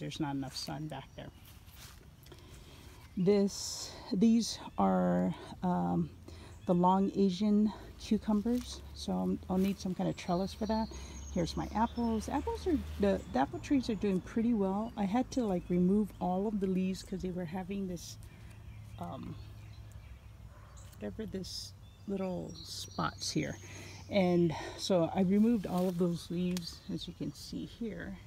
there's not enough sun back there. These are the long Asian cucumbers, so I'll need some kind of trellis for that. Here's my apples. The apple trees are doing pretty well. I had to like remove all of the leaves because they were having this this little spots here, and so I removed all of those leaves, as you can see here,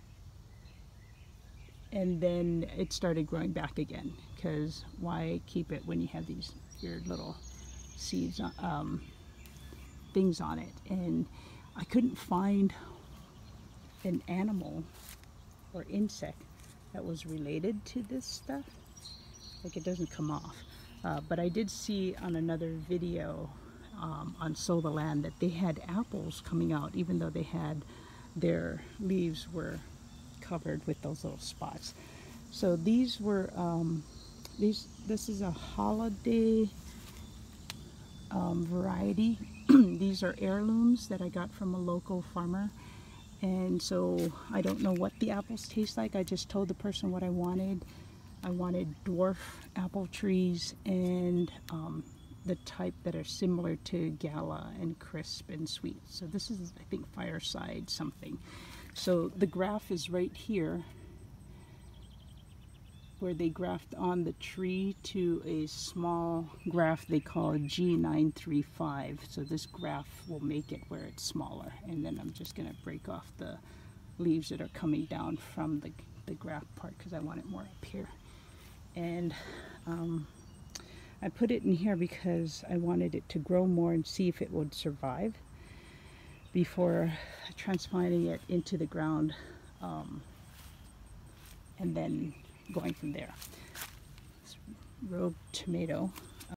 and then it started growing back again, because why keep it when you have these weird little seeds things on it. And I couldn't find an animal or insect that was related to this stuff. Like, it doesn't come off. But I did see on another video on Sow the Land that they had apples coming out, even though they had their leaves were covered with those little spots. So these were this is a holiday variety. These are heirlooms that I got from a local farmer, and so I don't know what the apples taste like. I just told the person what I wanted. I wanted dwarf apple trees and the type that are similar to Gala and crisp and sweet. So this is, I think, Fireside something. So the graft is right here, where they graft on the tree to a small graft they call G935. So this graft will make it where it's smaller, and then I'm just going to break off the leaves that are coming down from the graft part, because I want it more up here. And I put it in here because I wanted it to grow more and see if it would survive before transplanting it into the ground, and then going from there. This rogue tomato